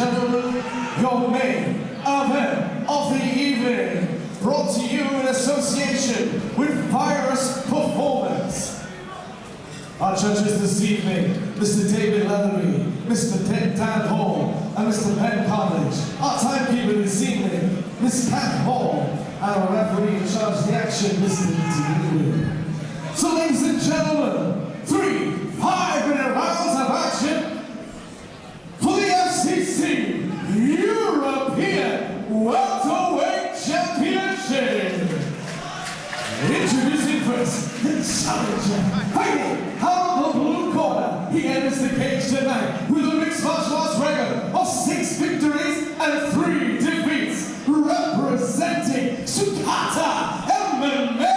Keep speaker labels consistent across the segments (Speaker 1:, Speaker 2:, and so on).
Speaker 1: gentlemen, your main event of the evening, brought to you in association with Virus Performance. Our judges this evening, Mr. David Leatherby, Mr. Dan Hall, and Mr. Ben Carnage. Our timekeeper this evening, Miss Kat Hall, and our referee in charge of the action, Mr. D. So ladies and gentlemen, 3 5-minute rounds of action for the FCC European Welterweight Championship. Introducing first, the challenger, fighting out of the blue corner. He enters the cage tonight with a mixed martial arts record of 6 victories and 3 defeats, representing Sukata MMA.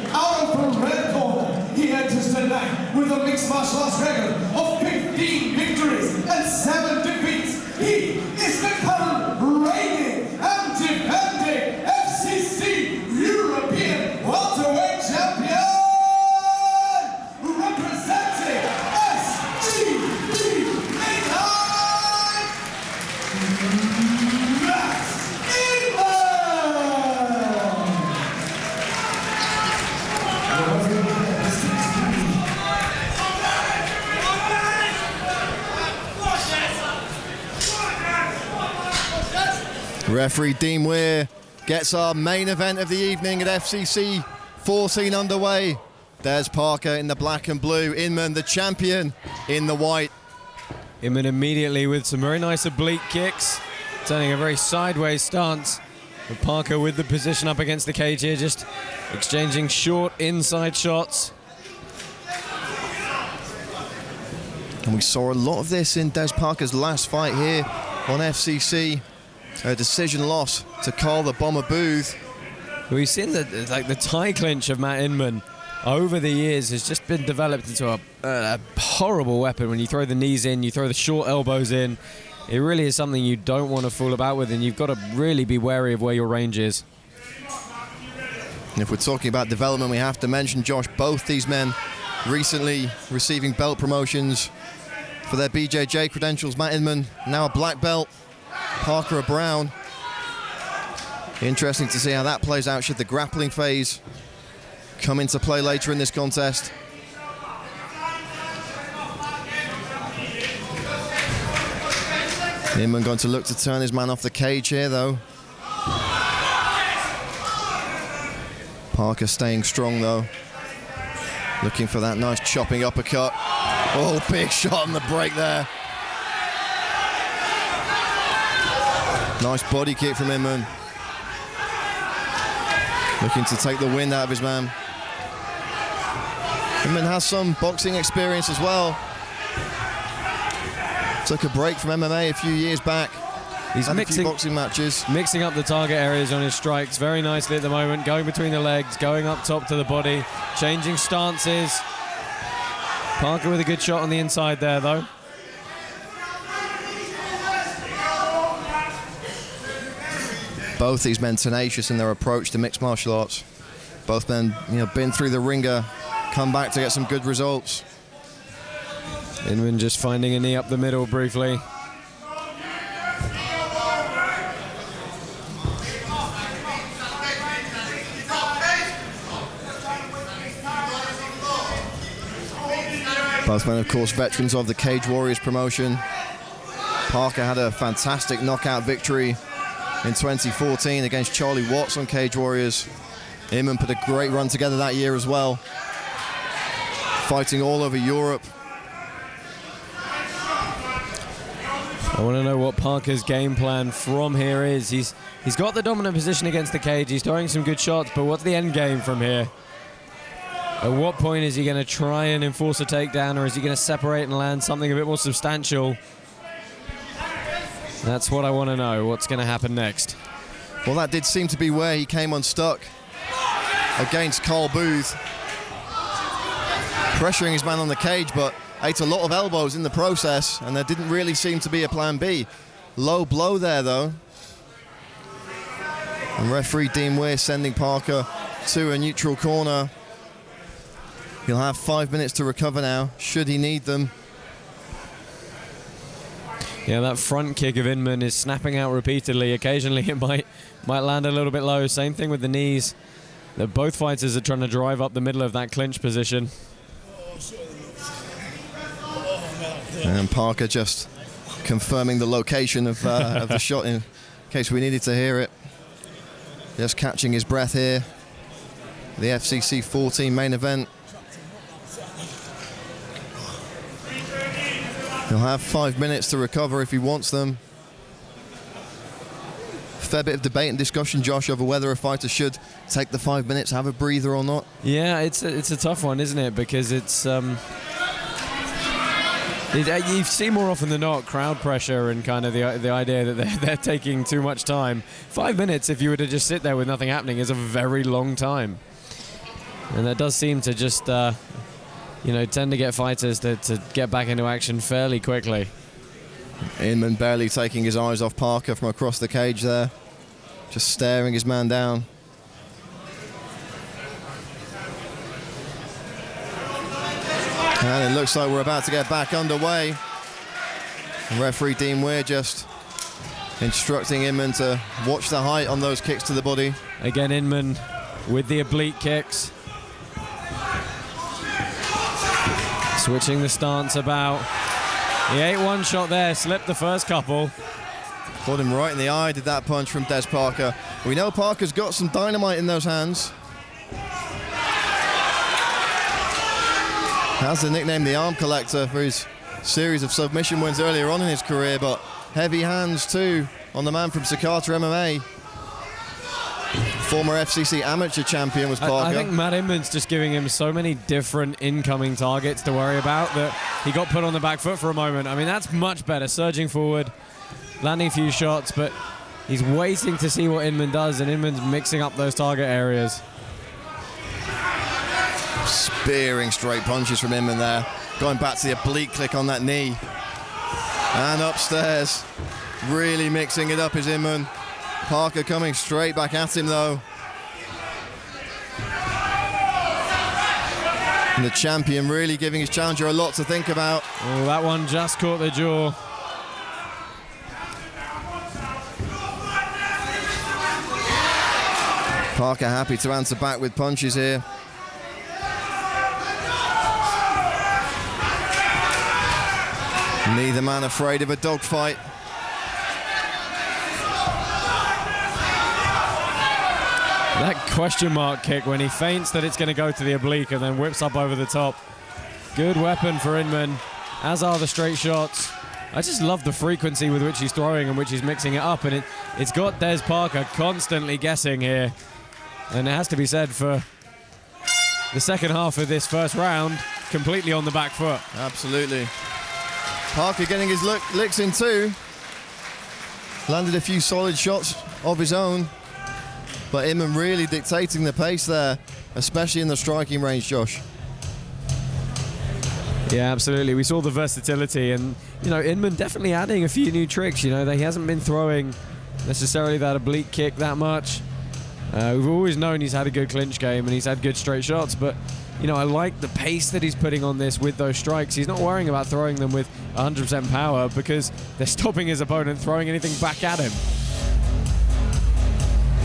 Speaker 1: Out of the red corner, he enters tonight with a mixed martial arts record of 15 victories and 7 defeats. He is the current reigning and defending FCC European Welterweight Champion, representing SGB
Speaker 2: Referee Dean Weir gets our main event of the evening at FCC 14 underway. Des Parker in the black and blue, Inman the champion in the white.
Speaker 3: Inman immediately with some very nice oblique kicks, turning a very sideways stance. And Parker with the position up against the cage here, just exchanging short inside shots.
Speaker 2: And we saw a lot of this in Des Parker's last fight here on FCC. A decision loss to Carl the Bomber Booth.
Speaker 3: We've seen that the tie clinch of Matt Inman over the years has just been developed into a horrible weapon. When you throw the knees in, you throw the short elbows in, it really is something you don't want to fool about with, and you've got to really be wary of where your range is.
Speaker 2: And if we're talking about development, we have to mention, Josh, both these men recently receiving belt promotions for their BJJ credentials. Matt Inman, now a black belt. Parker a brown. Interesting to see how that plays out should the grappling phase come into play later in this contest. Inman going to look to turn his man off the cage here, though. Parker staying strong, though. Looking for that nice chopping uppercut. Oh, big shot on the break there. Nice body kick from Inman. Looking to take the wind out of his man. Inman has some boxing experience as well. Took a break from MMA a few years back.
Speaker 3: He's mixing
Speaker 2: boxing matches.
Speaker 3: Mixing up the target areas on his strikes very nicely at the moment. Going between the legs, going up top to the body, changing stances. Parker with a good shot on the inside there, though.
Speaker 2: Both these men tenacious in their approach to mixed martial arts. Both men, been through the ringer, come back to get some good results.
Speaker 3: Inman just finding a knee up the middle briefly.
Speaker 2: Both men, of course, veterans of the Cage Warriors promotion. Parker had a fantastic knockout victory in 2014 against Charlie Watts on Cage Warriors. Inman put a great run together that year as well, fighting all over Europe.
Speaker 3: I want to know what Parker's game plan from here is. He's got the dominant position against the cage. He's throwing some good shots, but what's the end game from here? At what point is he going to try and enforce a takedown, or is he going to separate and land something a bit more substantial? That's what I want to know. What's going to happen next?
Speaker 2: Well, that did seem to be where he came unstuck against Carl Booth. Pressuring his man on the cage, but ate a lot of elbows in the process, and there didn't really seem to be a plan B. Low blow there, though. And referee Dean Weir sending Parker to a neutral corner. He'll have 5 minutes to recover now, should he need them.
Speaker 3: Yeah, that front kick of Inman is snapping out repeatedly. Occasionally it might land a little bit low. Same thing with the knees. Both fighters are trying to drive up the middle of that clinch position.
Speaker 2: And Parker just confirming the location of the shot in case we needed to hear it. Just catching his breath here. The FCC 14 main event. He'll have 5 minutes to recover if he wants them. Fair bit of debate and discussion, Josh, over whether a fighter should take the 5 minutes, have a breather or not.
Speaker 3: Yeah, it's a tough one, isn't it? Because it's you see more often than not crowd pressure and kind of the idea that they're taking too much time. 5 minutes, if you were to just sit there with nothing happening, is a very long time, and that does seem to just tend to get fighters to get back into action fairly quickly.
Speaker 2: Inman barely taking his eyes off Parker from across the cage there, just staring his man down. And it looks like we're about to get back underway. Referee Dean Weir just instructing Inman to watch the height on those kicks to the body.
Speaker 3: Again, Inman with the oblique kicks. Switching the stance about. He ate one shot there, slipped the first couple.
Speaker 2: Caught him right in the eye, did that punch from Des Parker. We know Parker's got some dynamite in those hands. Has the nickname the Arm Collector for his series of submission wins earlier on in his career, but heavy hands too on the man from Sakata MMA. Former FCC amateur champion was Parker.
Speaker 3: I think Matt Inman's just giving him so many different incoming targets to worry about that he got put on the back foot for a moment. I mean, that's much better, surging forward, landing a few shots, but he's waiting to see what Inman does, and Inman's mixing up those target areas.
Speaker 2: Spearing straight punches from Inman there. Going back to the oblique click on that knee. And upstairs. Really mixing it up is Inman. Parker coming straight back at him though. And the champion really giving his challenger a lot to think about.
Speaker 3: Oh, that one just caught the jaw.
Speaker 2: Parker happy to answer back with punches here. Neither man afraid of a dogfight.
Speaker 3: That question mark kick when he feints that it's going to go to the oblique and then whips up over the top. Good weapon for Inman, as are the straight shots. I just love the frequency with which he's throwing and which he's mixing it up, and it's got Des Parker constantly guessing here. And it has to be said, for the second half of this first round, completely on the back foot.
Speaker 2: Absolutely. Parker getting his licks in too. Landed a few solid shots of his own. But Inman really dictating the pace there, especially in the striking range, Josh.
Speaker 3: Yeah, absolutely. We saw the versatility, and Inman definitely adding a few new tricks. He hasn't been throwing necessarily that oblique kick that much. We've always known he's had a good clinch game and he's had good straight shots, but I like the pace that he's putting on this with those strikes. He's not worrying about throwing them with 100% power because they're stopping his opponent throwing anything back at him.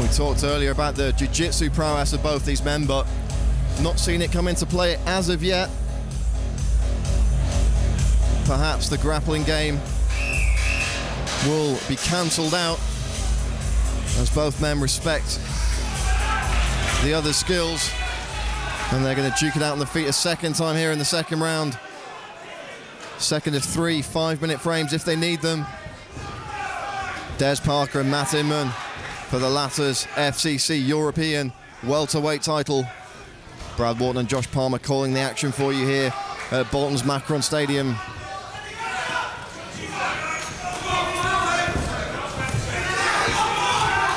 Speaker 2: We talked earlier about the jiu-jitsu prowess of both these men, but not seen it come into play as of yet. Perhaps the grappling game will be cancelled out as both men respect the other's skills, and they're going to duke it out on the feet a second time here in the second round. Second of 3 5-minute frames if they need them. Des Parker and Matt Inman for the latter's FCC European welterweight title. Brad Wharton and Josh Palmer calling the action for you here at Bolton's Macron Stadium.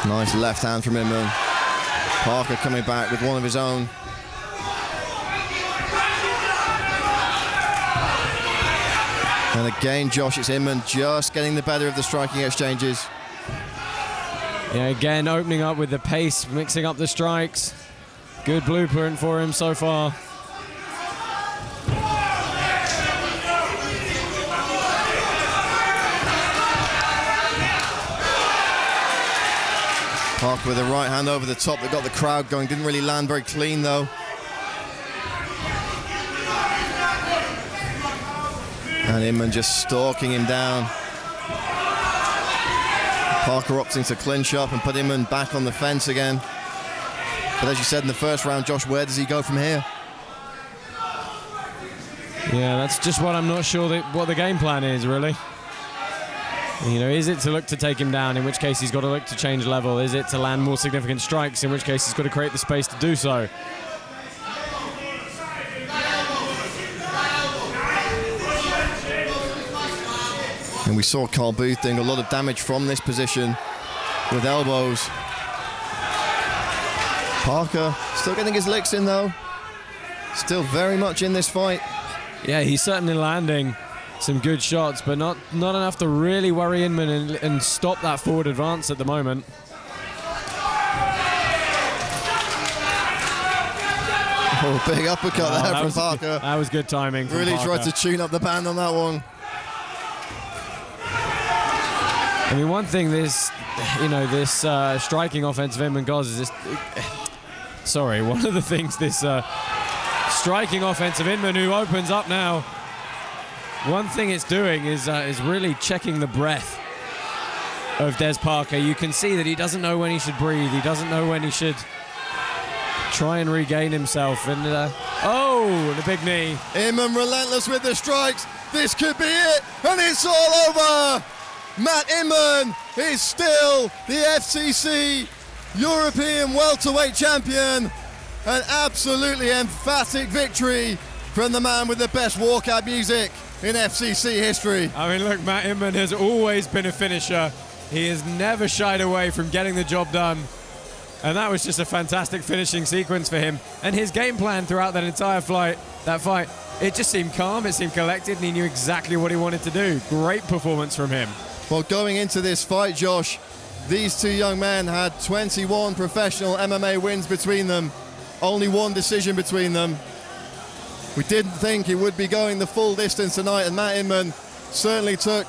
Speaker 2: Nice left hand from Inman. Parker coming back with one of his own. And again, Josh, it's Inman just getting the better of the striking exchanges.
Speaker 3: Yeah, again, opening up with the pace, mixing up the strikes. Good blueprint for him so far.
Speaker 2: Parker with a right hand over the top that got the crowd going. Didn't really land very clean, though. And Inman just stalking him down. Parker opting to clinch up and put Inman back on the fence again. But as you said in the first round, Josh, where does he go from here?
Speaker 3: Yeah, that's just what I'm not sure what the game plan is, really. You know, is it to look to take him down, in which case he's got to look to change level? Is it to land more significant strikes, in which case he's got to create the space to do so?
Speaker 2: And we saw Carl Booth doing a lot of damage from this position with elbows. Parker still getting his licks in, though. Still very much in this fight.
Speaker 3: Yeah, he's certainly landing some good shots, but not enough to really worry Inman and stop that forward advance at the moment.
Speaker 2: Oh, big uppercut there from Parker.
Speaker 3: That was good timing from
Speaker 2: Really
Speaker 3: Parker.
Speaker 2: tried to tune up the band on that one.
Speaker 3: I mean, one thing this striking offense of Inman does is this. Sorry, one of the things this striking offense of Inman, who opens up now, one thing it's doing is really checking the breath of Des Parker. You can see that he doesn't know when he should breathe. He doesn't know when he should try and regain himself. And the big knee.
Speaker 2: Inman relentless with the strikes. This could be it, and it's all over. Matt Inman is still the FCC European welterweight champion. An absolutely emphatic victory from the man with the best walkout music in FCC history.
Speaker 3: I mean, look, Matt Inman has always been a finisher. He has never shied away from getting the job done. And that was just a fantastic finishing sequence for him. And his game plan throughout that entire fight, it just seemed calm, it seemed collected, and he knew exactly what he wanted to do. Great performance from him.
Speaker 2: Well, going into this fight, Josh, these two young men had 21 professional MMA wins between them. Only one decision between them. We didn't think he would be going the full distance tonight, and Matt Inman certainly took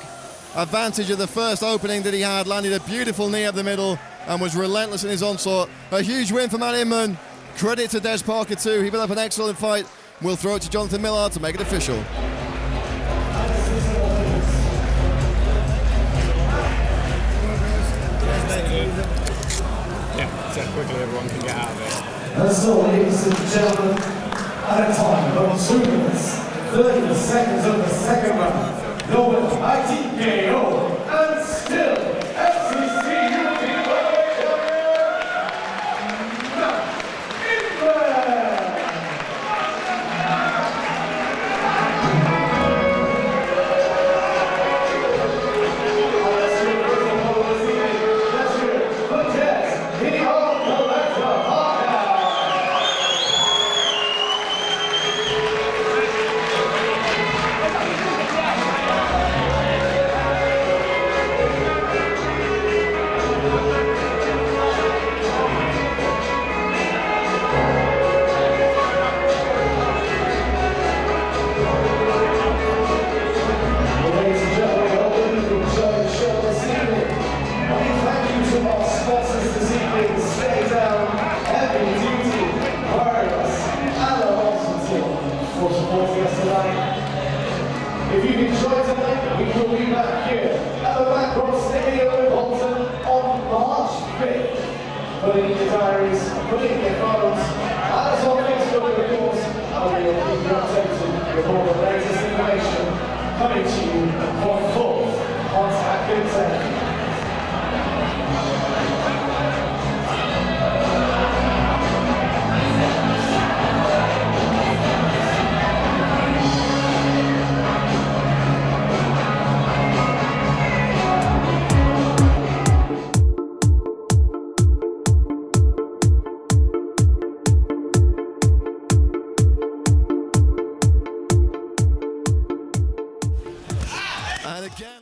Speaker 2: advantage of the first opening that he had, landed a beautiful knee up the middle, and was relentless in his onslaught. A huge win for Matt Inman. Credit to Des Parker too. He put up an excellent fight. We'll throw it to Jonathan Millard to make it official.
Speaker 3: Yeah, so quickly everyone can get out of it.
Speaker 1: And so, ladies and gentlemen, at a time of 2 minutes, 30 seconds of the second round, no winner by TKO, and still FCC European Welterweight Champion, Inman. If you enjoyed tonight, we will be back here at the Backroom Stadium in Bolton on March 5th. Put it in your diaries, put it in your phones, add us on Facebook, of course, and we will keep you updated with all the latest information coming to you for full contact Contender.
Speaker 4: again.